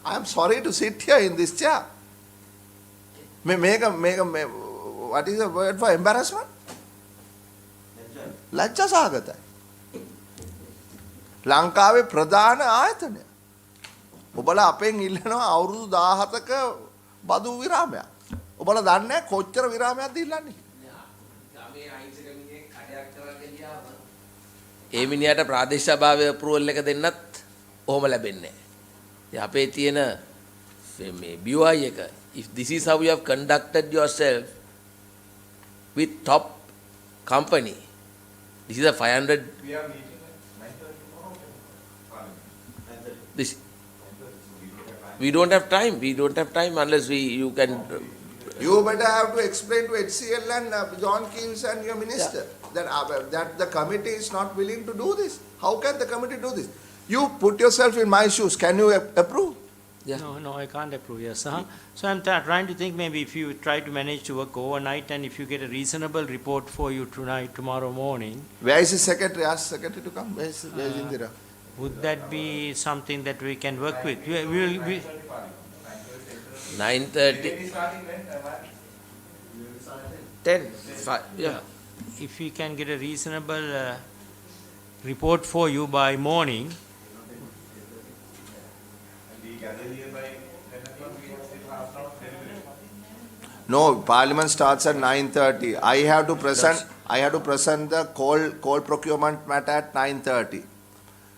am sorry to sit here in this chair. What is the word for embarrassment? ලැජ්ජා සහගතයි. ලංකාවේ ප්‍රධාන ආයතනය. ඔබලා අපෙන් ඉල්ලනවා අවුරුදු 17ක බදු විරාමයක්. ඔබලා දන්නේ කොච්චර විරාමයක්ද ඉල්ලන්නේ? ඒ මිනිහට ප්‍රාදේශීය සභාවේ අප්‍රූවල් එක දෙන්නත් ඔහොම ලැබෙන්නේ නැහැ. අපේ තියෙන මේ BOI එක, if this is how you have conducted yourself with top company, this is a 500. We are meeting at This, we don't have time. We don't have time unless you can. You better have to explain to HCL and John Keels and your minister that the committee is not willing to do this. How can the committee do this? You put yourself in my shoes. Can you approve? Yeah. No, I can't approve, yes. So I'm trying to think maybe if you try to manage to work overnight and if you get a reasonable report for you tomorrow morning. Where is the secretary? Ask secretary to come. Where is Indira? Would that be something that we can work with? We 9:30. 10. 5, yeah. If we can get a reasonable report for you by morning. No, Parliament starts at 9:30. I have to present the coal procurement matter at 9:30.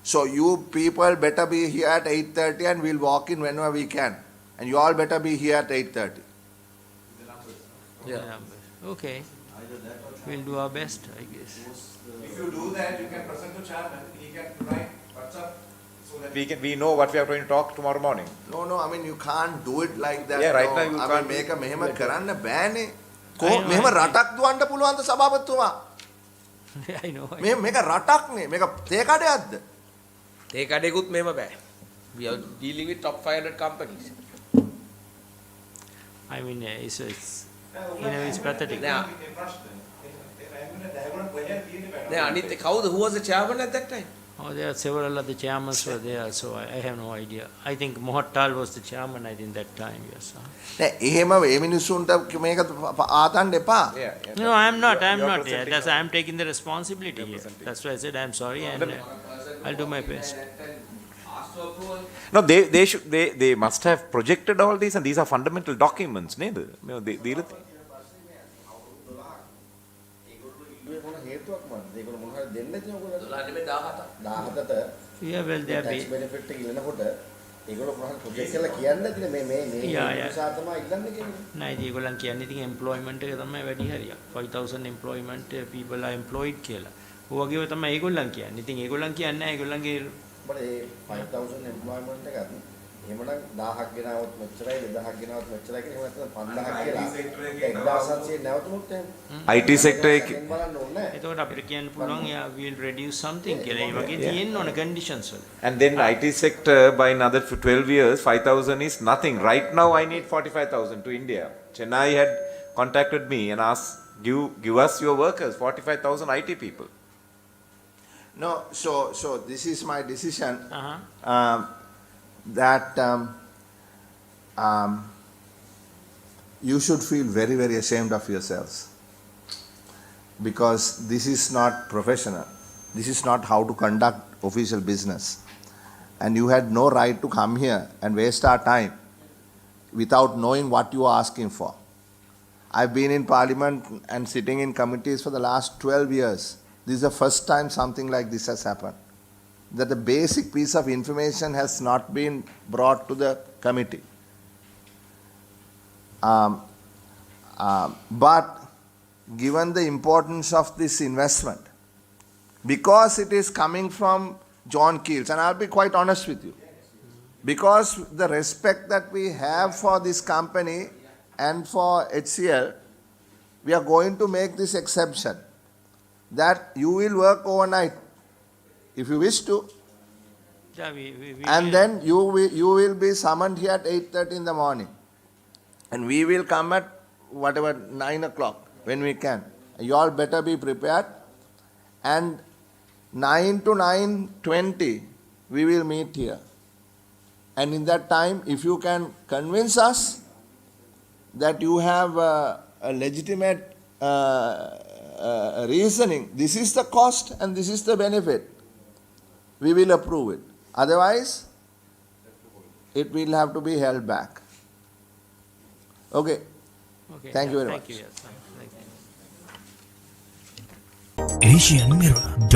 So you people better be here at 8:30 and we'll walk in whenever we can. And you all better be here at 8:30. Yeah. Okay. We'll do our best, I guess. If you do that, you can present to chairman. He can write what's up so that we know what we are going to talk tomorrow morning. No, I mean you can't do it like that. Yeah, right no. now you I can't. mean, මේක මෙහෙම කරන්න බෑනේ. I know, මෙහෙම I know. රටක් දුවන්න පුළුවන්ද සභාපතිතුමා? I know. මේක රටක්නේ. මේක තේ කඩයක්ද? ඒ කඩේකුත් මෙහෙම බෑ. We are dealing with top 500 companies. I mean, it's pathetic. දැන් අනිත් කවුද? Who was the chairman at that time? Oh, there are several other chairmans were there, so I have no idea. I think Mohattal was the chairman, I think, that time, yes. නෑ එහෙම මේ මිනිස්සුන්ට මේක ආතන්න එපා. No, I'm not. Yeah, that's I'm taking the responsibility here. That's why I said I'm sorry and I'll do my best. No, they must have projected all these, and these are fundamental documents, නේද? මේ හේතුවක් මොනවද? ඒගොල්ලෝ මොන හරි දෙන්න තියෙන ඔයගොල්ලෝ 17ට Yeah, well, they are tax benefit එක ඉල්ලනකොට ඒගොල්ලෝ මොන හරි ප්‍රොජෙක්ට් කරලා කියන්නේ නැතිනේ මේ නිසා තමයි ඉල්ලන්නේ කියන්නේ. නෑ ඒගොල්ලන් කියන්නේ ඉතින් employment එක තමයි වැඩි හරියක්. 5000 employment people are employed කියලා. ඔය වගේම තමයි ඒගොල්ලන් කියන්නේ. ඉතින් ඒගොල්ලන් කියන්නේ ඒගොල්ලන්ගේ but ඒ 5000 employment එකත් එහෙමනම් 1000ක් ගෙනාවොත් මෙච්චරයි 2000ක් ගෙනාවොත් මෙච්චරයි කියලා එහෙම නැත්නම් 5000ක් කියලා 1700 නැවතුනොත් එහෙම IT sector එකේ බලන්න ඕනේ. එතකොට අපිට කියන්න පුළුවන් yeah we'll reduce something කියලා. ඒ වගේ තියෙන්න ඕන conditions වල. And then IT sector by another 12 years 5000 is nothing. Right now I need 45000 to India. Chennai had contacted me and asked give us your workers 45000 IT people. No, so this is my decision. That you should feel very, very ashamed of yourselves, because this is not professional. This is not how to conduct official business. And you had no right to come here and waste our time without knowing what you are asking for. I've been in Parliament and sitting in committees for the last 12 years. This is the first time something like this has happened, that the basic piece of information has not been brought to the committee. But given the importance of this investment, because it is coming from John Keels, and I'll be quite honest with you, because the respect that we have for this company and for HCL, we are going to make this exception, that you will work overnight if you wish to. Yeah, we And then you will be summoned here at 8:30 in the morning. And we will come at whatever 9 o'clock when we can. You all better be prepared. And 9 to 9:20 we will meet here. And in that time, if you can convince us that you have a legitimate reasoning, this is the cost and this is the benefit, we will approve it. Otherwise, it will have to be held back. Okay. Thank you very much. Thank you, yes. Thank you. AsianMirror.